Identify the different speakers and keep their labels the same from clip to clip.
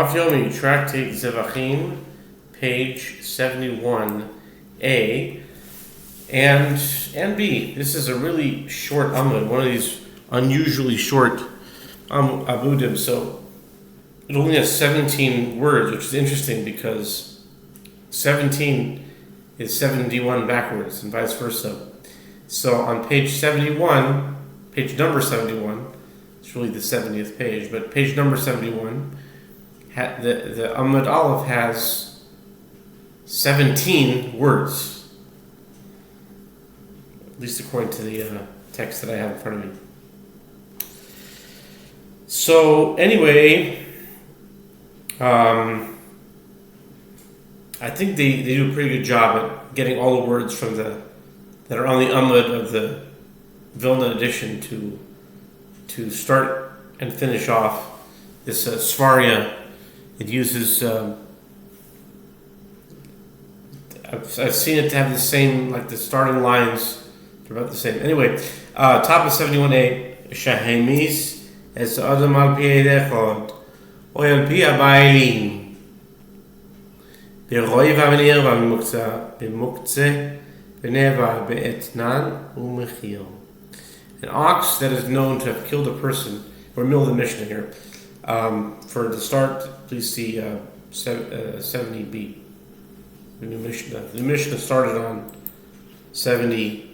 Speaker 1: Daf Yomi, Tractate Zevachim, page 71a and b. This is a really short amud, one of these unusually short abudim. So it only has 17 words, which is interesting because 17 is 71 backwards and vice versa. So on page 71, page number 71, it's really the 70th page, but page number 71, the Amud Aleph has 17 words, at least according to the text that I have in front of me. So anyway, I think they do a pretty good job at getting all the words from that are on the Amud of the Vilna edition to start and finish off this Svaria. It uses, I've seen it to have the same, like the starting lines, they're about the same. Anyway, top of 71a, Shahemis, Es Adam al Pi Dechod, Oy al Pi Abaylim, Beroi Vavenir Vamukza, Bimukze, Beneva Beetnan, Umechil. An ox that is known to have killed a person, we're in the middle of the Mishnah here. For the start, please see 70b. The new Mishnah. The Mishnah started on 70b.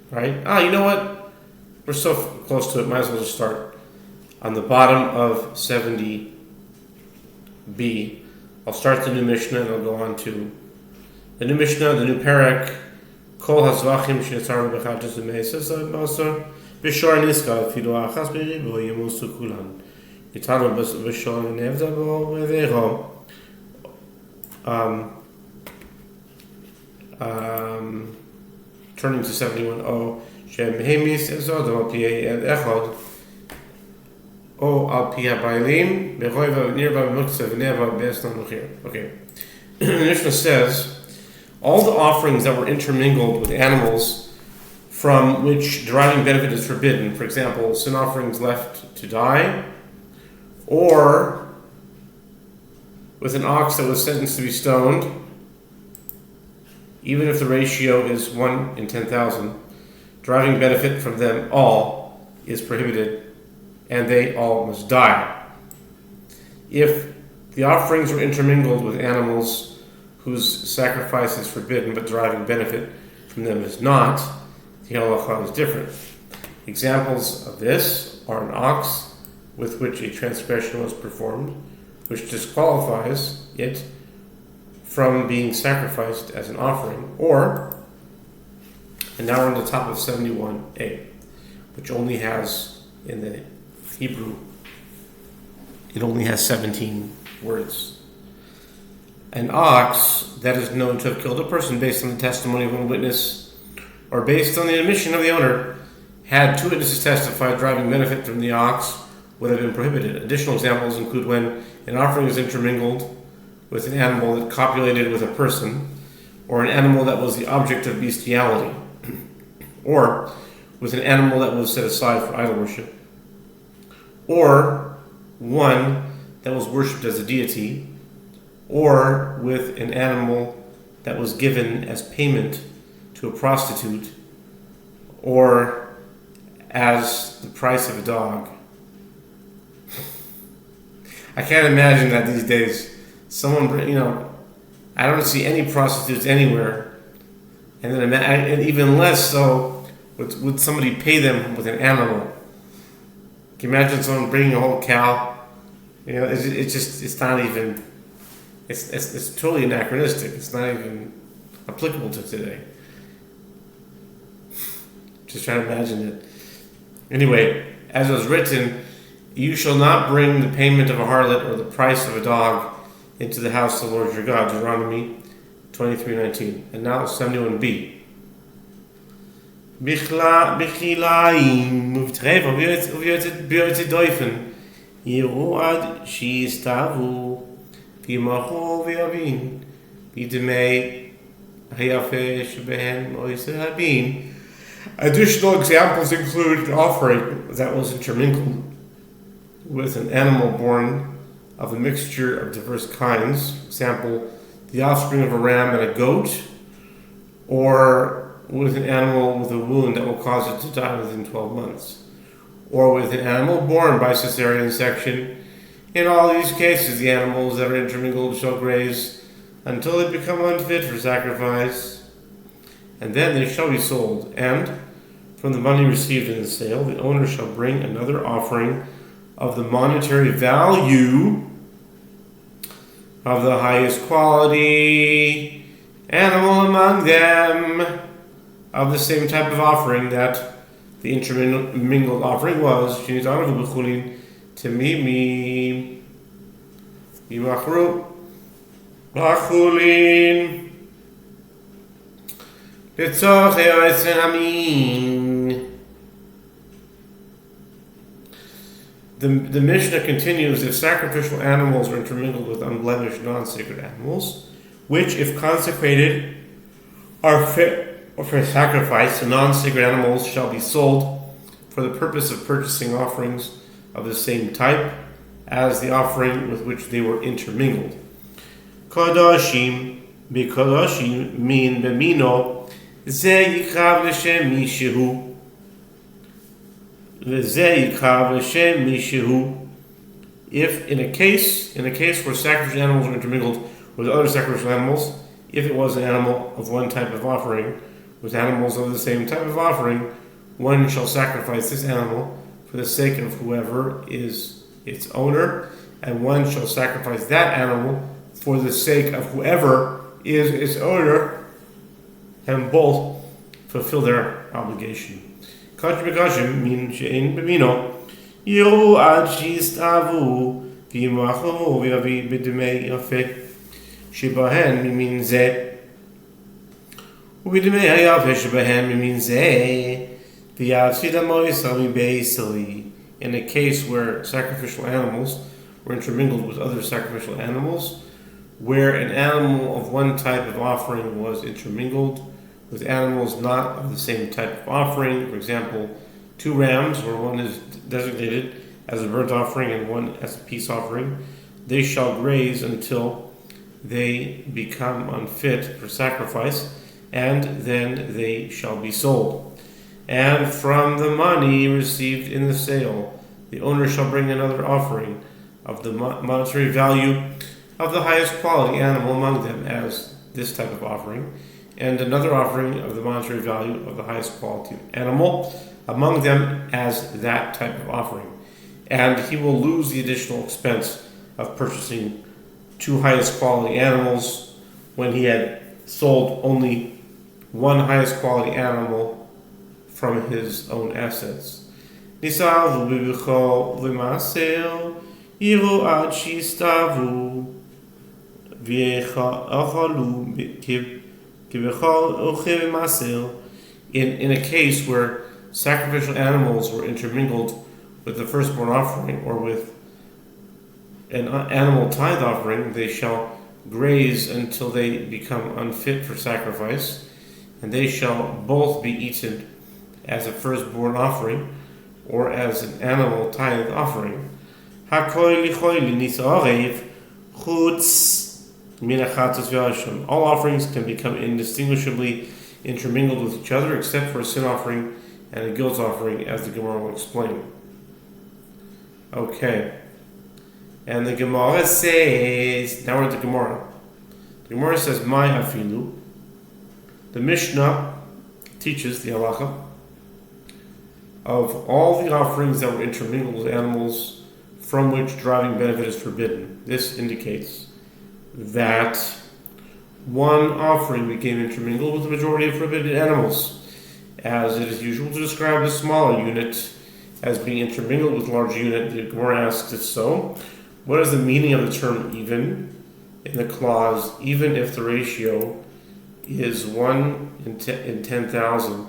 Speaker 1: Right? You know what? We're so close to it, might as well just start on the bottom of 70b. I'll start the new Mishnah and I'll go on to the new Mishnah, the new Perek. Kol Zevachim she'etzar b'chadus u'meisas ha'masor b'shor niska filu achas b'ribo yemusu kulan yitaru b'shor nevda bo v'veho turning to 71 she'mehemis ezod al pi echod o al pi ha'baylim b'roi v'nirva b'muktzeh v'neva b'esnan l'chir. Okay. The Mishnah says, all the offerings that were intermingled with animals from which deriving benefit is forbidden, for example, sin offerings left to die, or with an ox that was sentenced to be stoned, even if the ratio is 1 in 10,000, deriving benefit from them all is prohibited, and they all must die. If the offerings were intermingled with animals whose sacrifice is forbidden but deriving benefit from them is not, the halacha is different. Examples of this are an ox with which a transgression was performed, which disqualifies it from being sacrificed as an offering, and now we're on the top of 71a, which only has, in the Hebrew, it only has 17 words. An ox that is known to have killed a person based on the testimony of one witness or based on the admission of the owner, had two witnesses testify, driving benefit from the ox would have been prohibited. Additional examples include when an offering is intermingled with an animal that copulated with a person, or an animal that was the object of bestiality, or with an animal that was set aside for idol worship, or one that was worshipped as a deity, or with an animal that was given as payment to a prostitute, or as the price of a dog. I can't imagine that these days someone, I don't see any prostitutes anywhere, and even less so would somebody pay them with an animal. Can you imagine someone bringing a whole cow? It's not even. It's totally anachronistic. It's not even applicable to today. Just trying to imagine it. Anyway, as it was written, you shall not bring the payment of a harlot or the price of a dog into the house of the Lord your God. Deuteronomy 23:19. And now 71b. Bichilaim uvtrev uvyotzet doifen yiruad shiistavu v'yimachu v'yavin b'demei hayafe shebehen oiseh habin. Additional examples include an offering that was intermingled with an animal born of a mixture of diverse kinds, for example, the offspring of a ram and a goat, or with an animal with a wound that will cause it to die within 12 months, or with an animal born by cesarean section. In all these cases, the animals that are intermingled shall graze until they become unfit for sacrifice, and then they shall be sold. And from the money received in the sale, the owner shall bring another offering of the monetary value of the highest quality animal among them, of the same type of offering that the intermingled offering was. Temimi Yimachru Bachulin Litzach Eretz Amin. The Mishnah continues, if sacrificial animals are intermingled with unblemished non-sacred animals, which, if consecrated, are fit for sacrifice, the non-sacred animals shall be sold for the purpose of purchasing offerings of the same type as the offering with which they were intermingled. Chadashim b'chadashim min b'mino ze yikav l'shem mishehu. If in a case where sacrificial animals are intermingled with other sacrificial animals, if it was an animal of one type of offering with animals of the same type of offering, one shall sacrifice this animal for the sake of whoever is its owner, and one shall sacrifice that animal for the sake of whoever is its owner, and both fulfill their obligation. Kachim mean she'in b'mino yiru ad shistavu v'yimachu v'yavi b'dimei yafeh shebahen mimin zeh u'b'dimei hayafeh shebahen mimin zeh v'yavsid ha'moisah mibeisali. In a case where sacrificial animals were intermingled with other sacrificial animals, where an animal of one type of offering was intermingled with animals not of the same type of offering, for example, two rams, where one is designated as a burnt offering and one as a peace offering, they shall graze until they become unfit for sacrifice, and then they shall be sold. And from the money received in the sale, the owner shall bring another offering of the monetary value of the highest quality animal among them as this type of offering, and another offering of the monetary value of the highest quality animal among them as that type of offering. And he will lose the additional expense of purchasing two highest quality animals when he had sold only one highest quality animal from his own assets. Nisavu b'bichol v'masel yiru ad shistavu v'yechalu in a case where sacrificial animals were intermingled with the firstborn offering or with an animal tithe offering, they shall graze until they become unfit for sacrifice, and they shall both be eaten as a firstborn offering or as an animal tithe offering. All offerings can become indistinguishably intermingled with each other except for a sin offering and a guilt offering, as the Gemara will explain. Okay. And the Gemara says, now we're at the Gemara. The Gemara says, "My afilu." The Mishnah teaches the halacha of all the offerings that were intermingled with animals from which driving benefit is forbidden. This indicates that one offering became intermingled with the majority of forbidden animals, as it is usual to describe the smaller unit as being intermingled with large unit. The Gemara asks, if so, what is the meaning of the term even in the clause, even if the ratio is 1 in 10,000,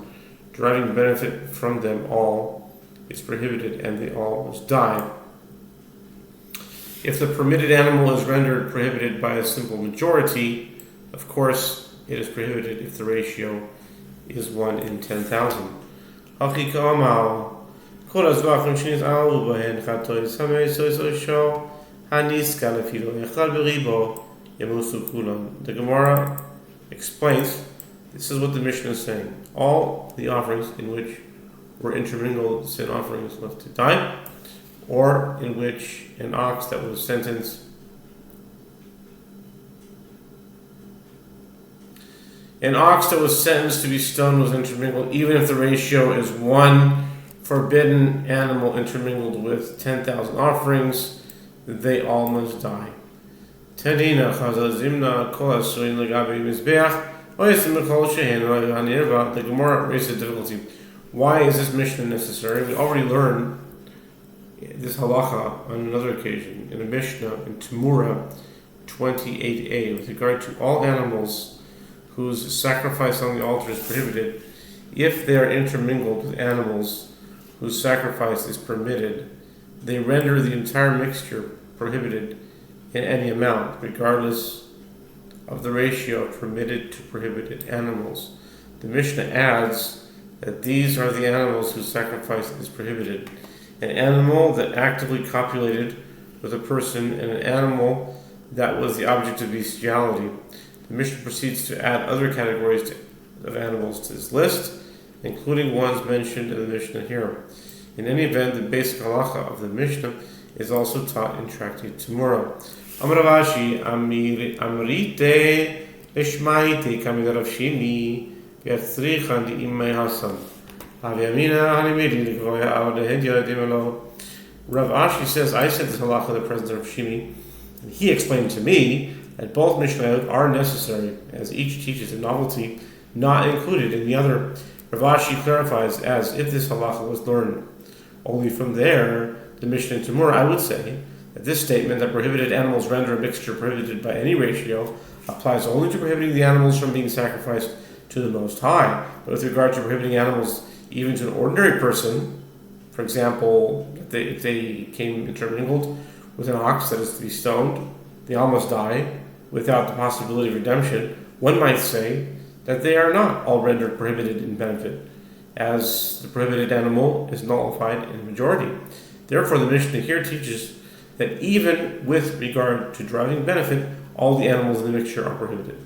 Speaker 1: driving benefit from them all is prohibited and they all must die. If the permitted animal is rendered prohibited by a simple majority, of course it is prohibited if the ratio is 1 in 10,000. כל הזבחים שנתערבו בהן חטאי סמי סוי שו הניסקה לפילו אחד בריבו ימוסו כולם. The Gemara explains, this is what the Mishnah is saying. All the offerings in which were intermingled sin offerings left to die, or in which an ox that was sentenced to be stoned was intermingled, even if the ratio is one forbidden animal intermingled with 10,000 offerings, they all must die. The Gemara raises a difficulty. Why is this Mishnah necessary? We already learned this halacha on another occasion in a Mishnah in Tamura 28a with regard to all animals whose sacrifice on the altar is prohibited. If they are intermingled with animals whose sacrifice is permitted, they render the entire mixture prohibited in any amount, regardless of the ratio of permitted to prohibited animals. The Mishnah adds that these are the animals whose sacrifice is prohibited: an animal that actively copulated with a person and an animal that was the object of bestiality. The Mishnah proceeds to add other categories of animals to this list, including ones mentioned in the Mishnah here. In any event, the basic halacha of the Mishnah is also taught in Tractate Tamura. Amar Ravashi, Amrite Ishmaite Kamid Rav Shimi Yatzrichan Di Imay Hasan Avyamina Hanimidi Likvoya Avda Hidya Dimelo. Rav Ashi says, I said this halacha in the presence of Rav Shimi, and he explained to me that both Mishnayot are necessary, as each teaches a novelty not included in the other. Rav Ashi clarifies, as if this halacha was learned only from there, the Mishnah in Tamura, I would say that this statement that prohibited animals render a mixture prohibited by any ratio applies only to prohibiting the animals from being sacrificed to the Most High. But with regard to prohibiting animals even to an ordinary person, for example, if they came intermingled with an ox that is to be stoned, they all must die without the possibility of redemption, one might say that they are not all rendered prohibited in benefit, as the prohibited animal is nullified in the majority. Therefore, the Mishnah here teaches that even with regard to deriving benefit, all the animals in the mixture are prohibited.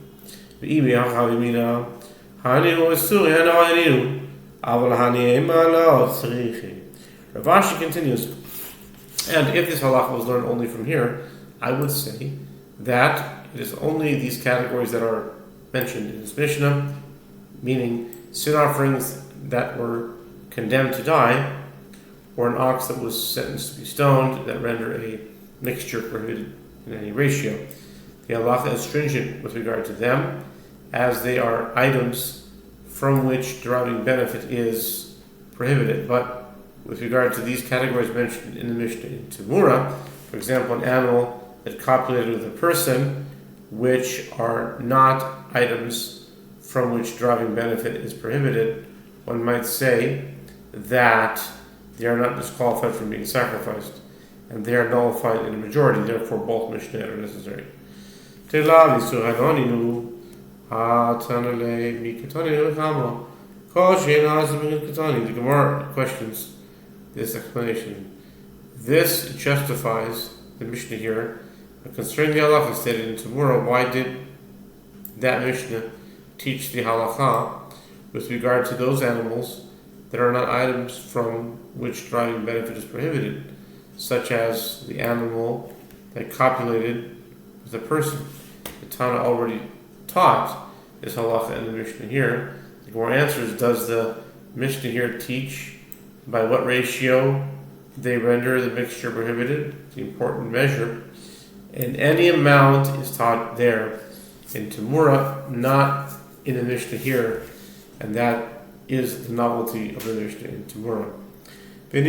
Speaker 1: Rav Ashi continues, and if this halacha was learned only from here, I would say that it is only these categories that are mentioned in this Mishnah, meaning sin offerings that were condemned to die, or an ox that was sentenced to be stoned, that render a mixture prohibited in any ratio. The halacha is stringent with regard to them, as they are items from which deriving benefit is prohibited. But with regard to these categories mentioned in the Mishnah in Tamura, for example, an animal that copulated with a person, which are not items from which deriving benefit is prohibited, one might say that they are not disqualified from being sacrificed, and they are nullified in a majority. Therefore, both Mishnah are necessary. The Gemara questions this explanation. This justifies the Mishnah here. But concerning the halacha stated in Tamura, why did that Mishnah teach the halacha with regard to those animals that are not items from which deriving benefit is prohibited, such as the animal that copulated with a person? The Tana already taught this halacha in the Mishnah here. The Gemara answers, does the Mishnah here teach by what ratio they render the mixture prohibited? The important measure. And any amount is taught there in Tamura, not in the Mishnah here, and that is the novelty of the Mishnah in Tamura. The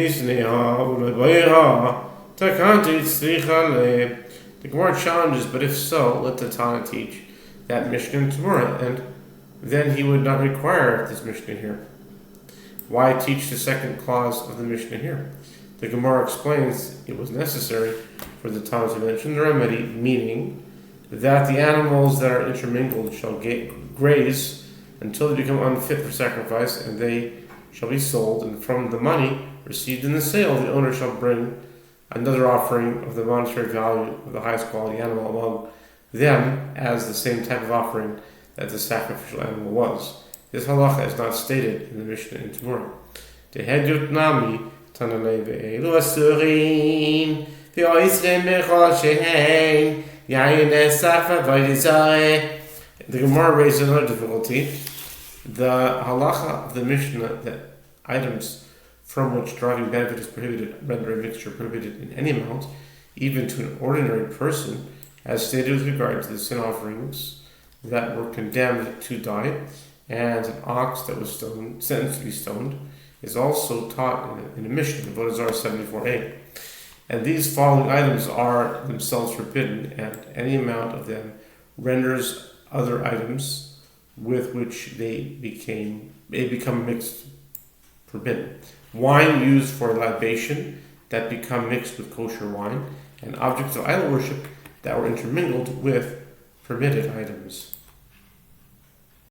Speaker 1: Gemara challenges, but if so, let the Tana teach that Mishnah in Tamura, and then he would not require this Mishnah here. Why teach the second clause of the Mishnah here? The Gemara explains it was necessary for the Tana to mention the remedy, meaning that the animals that are intermingled shall graze until they become unfit for sacrifice, and they shall be sold, and from the money received in the sale, the owner shall bring another offering of the monetary value of the highest quality animal among them as the same type of offering that the sacrificial animal was. This halacha is not stated in the Mishnah in Gemara. Tehedut nami tananei ve'elu asurin ve'oisrem bechol shehein yayin esafa v'yizare. The Gemara raises another difficulty. The halacha of the Mishnah that items from which deriving benefit is prohibited render a mixture prohibited in any amount, even to an ordinary person, as stated with regard to the sin offerings that were condemned to die, and an ox that was sentenced to be stoned, is also taught in a Mishnah, Avodah Zarah 74a. And these following items are themselves forbidden, and any amount of them renders other items with which they become mixed forbidden. Wine used for libation that become mixed with kosher wine, and objects of idol worship that were intermingled with permitted items.